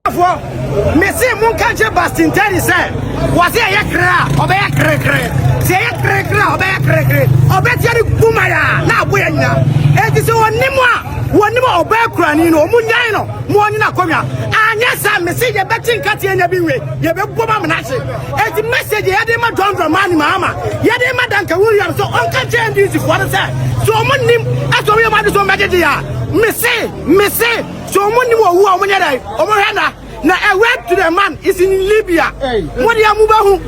Me see mun kanche Bastin Terry say was a yakra obey krekre say krekre obey krekre obey tiari kumaya na buenya e ti se wonimo obey krani no munyan no mo ni na komia anya sa me see ye betin kate anya bi we ye be boma mnache e ti message ye dey ma don man mama ye dey ma danka William so on kanche ndi si for say so monim aso we ma so meje ya me see so monim wo wo omunya dai omuhana na a word to the man is in Libya. What do you move on?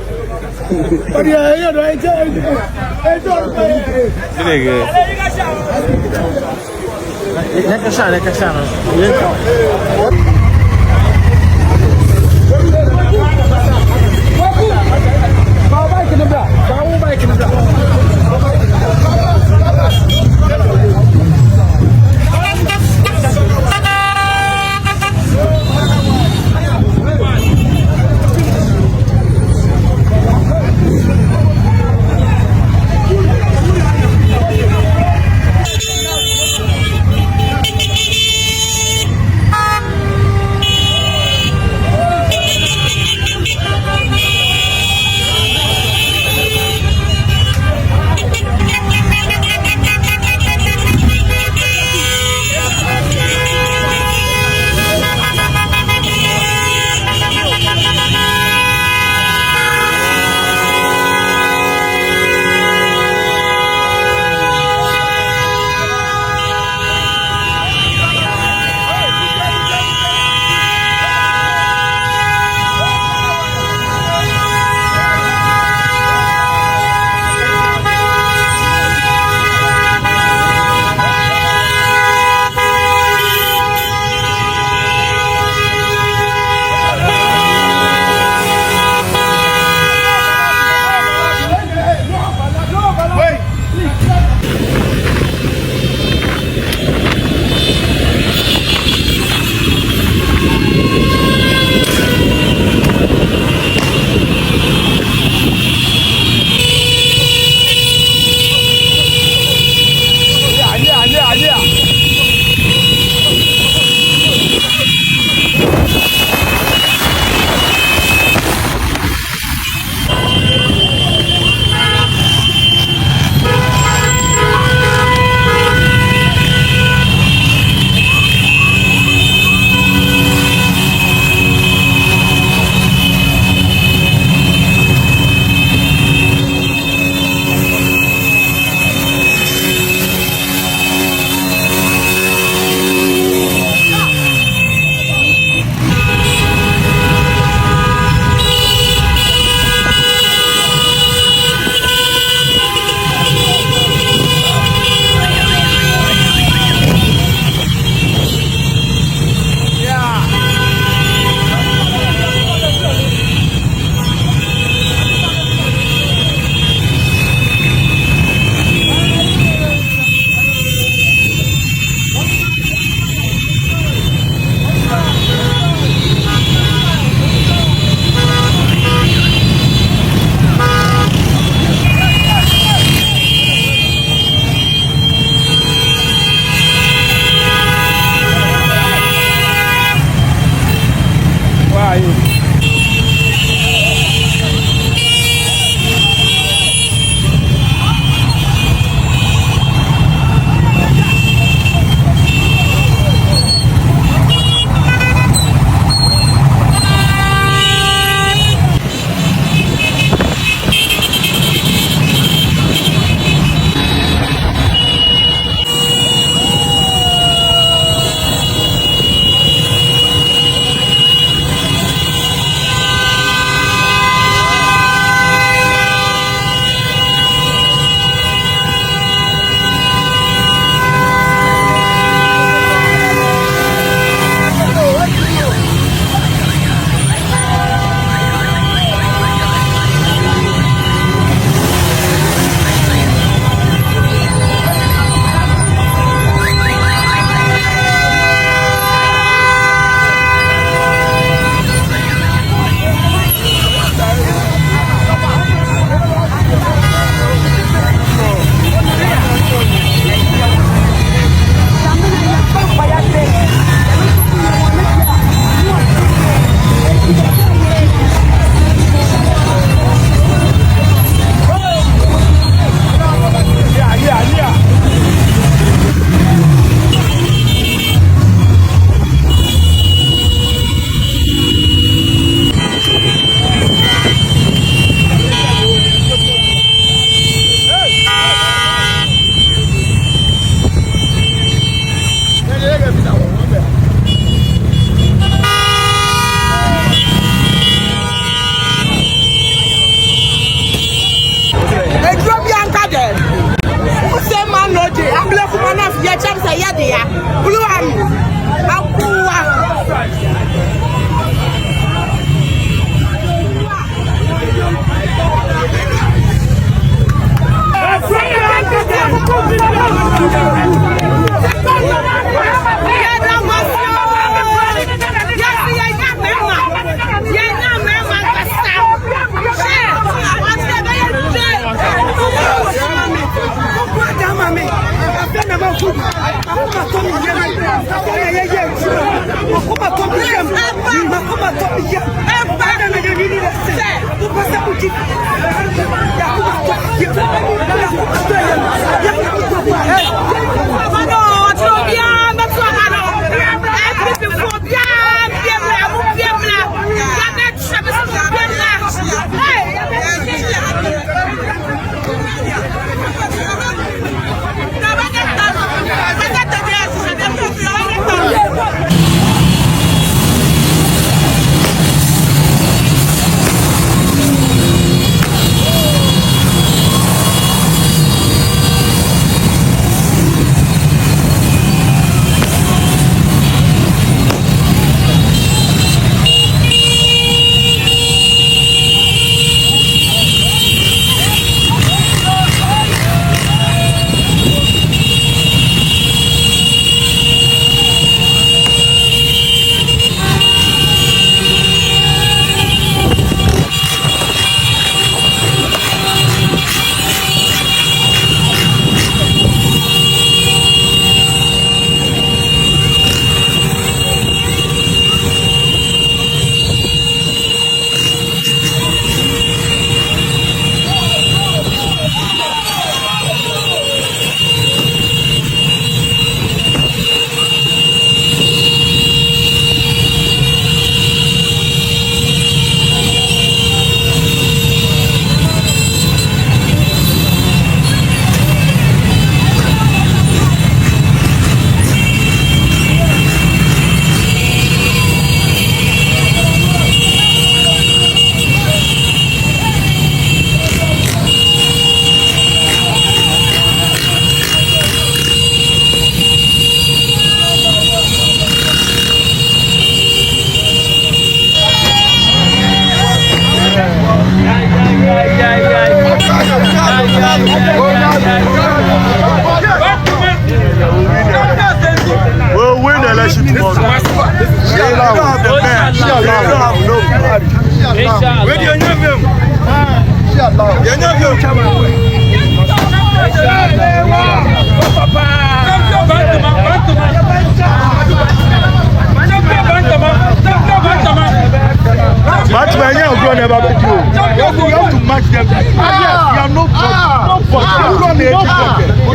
run about the you have to match them. You have no problem. You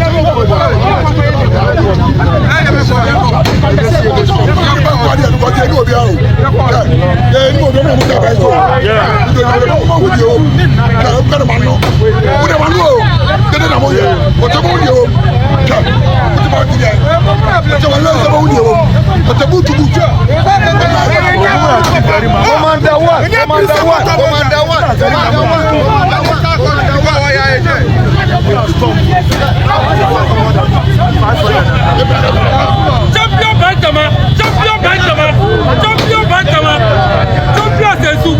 have no Champion Bantama, champion Bantama, champion Bantama, champion Sesu.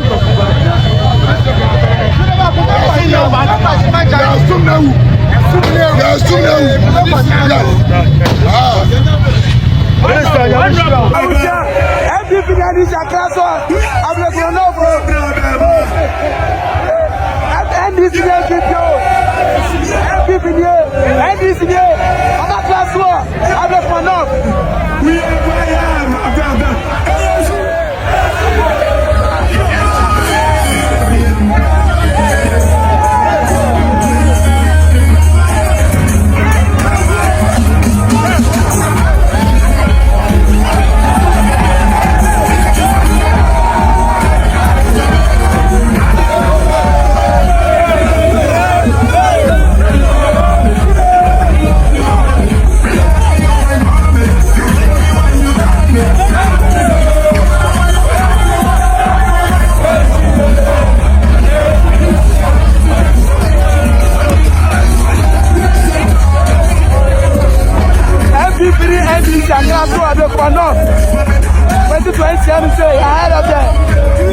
Ahead of the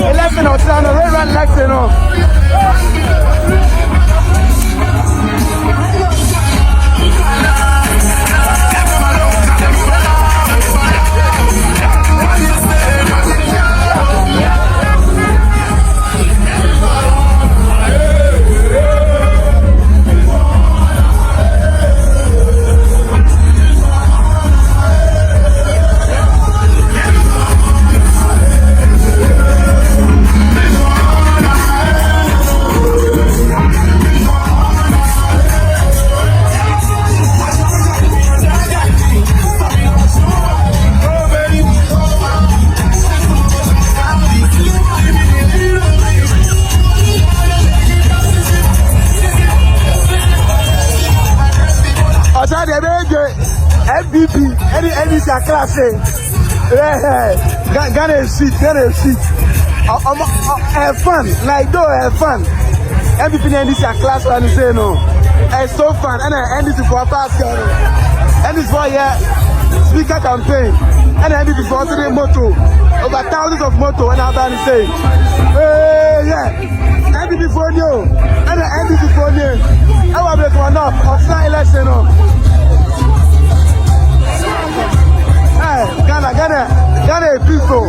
11 or 10, Rerun next, you know. MVP, any class, Ghana shit. Have fun, like though have fun. MVP and this class one say no. It's so fun, and I end it for a pass, and this for speaker campaign, and I end it for today motto over thousands of motto, and I'm saying, yeah, MVP for you, and I end it for you. I will make one up on Sunday election. Ghana people.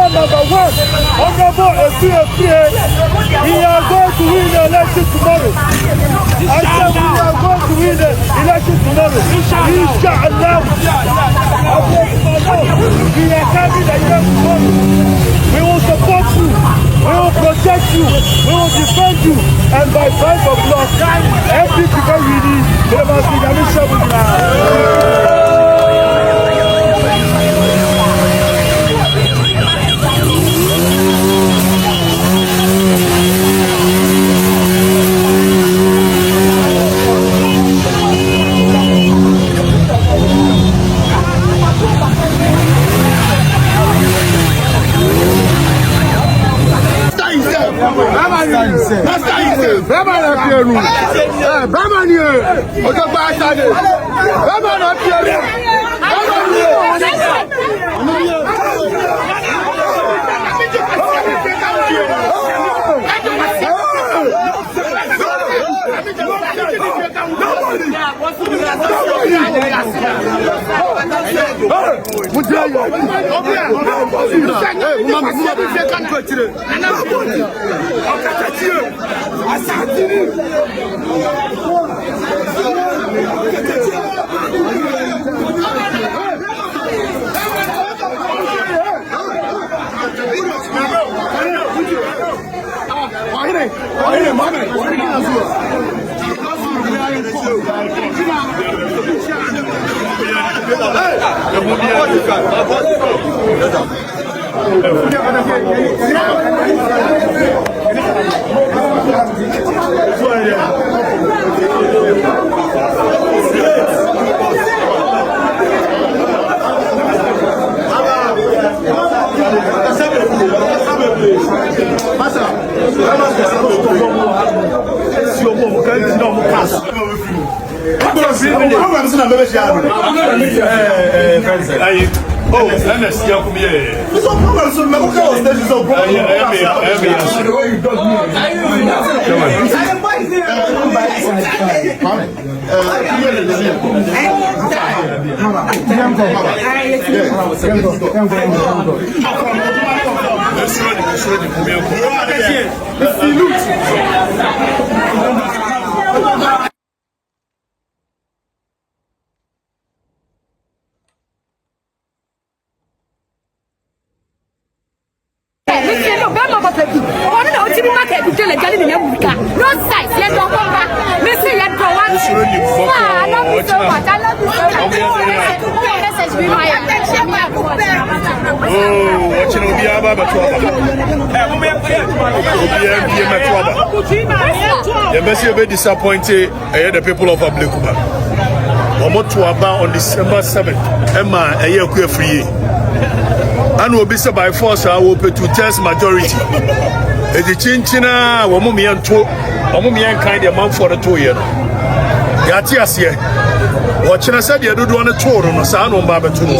Number one, Honorable Afrifa, we are going to win the election tomorrow. I said we are going to win the election tomorrow. Inshallah. We are coming the year tomorrow. We will support you. We will protect you. We will defend you. And by 5 o'clock, everything we need, we must be the mission. Oh, Ernest, you come here. There's no problem. So, no problem. There's no problem. The message very disappointed. The people of Ablekuma. On December 7th, Emma a free. And will be by force. I will pay to test majority. The chinchina, Wamumi and kind of month for the 2 years. Yatias here. Watching us said you don't want to tour on a son on Babatoo.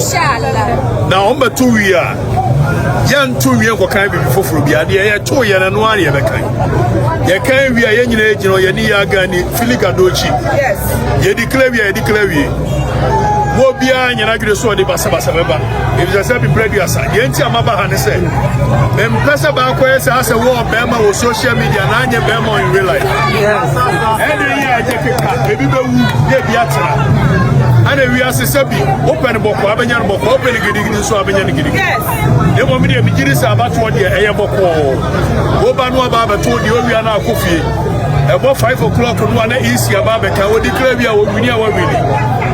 Now, number 2 years. Yan 2 years for kind before Frubia, the 2 years and 1 year. You can't be a young age, you know, Yanni Filica Dochi. Yes. You declare you. Wobia and Yanagri so the Basabasababa. If there's a previous, Yanti Amabahan said, then Pesa Banquest as a war Bama or social media, Nanya Bama in real life. Yes. Every year I take a car, maybe Biatra. And we are Sabi, open a book, Abenyan book, open a giggling so Abenyan giggling. Yes. They want me to be Giris about 1 year, Ayaboko. Obanwa Baba told you we are now coffee. About 5 o'clock on one easy Babaka, we declare we are winning.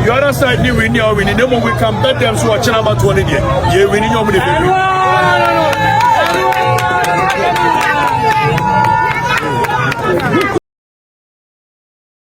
The other side, we win, the moment we can bet them so watching about 20 years. Yeah, winning your money.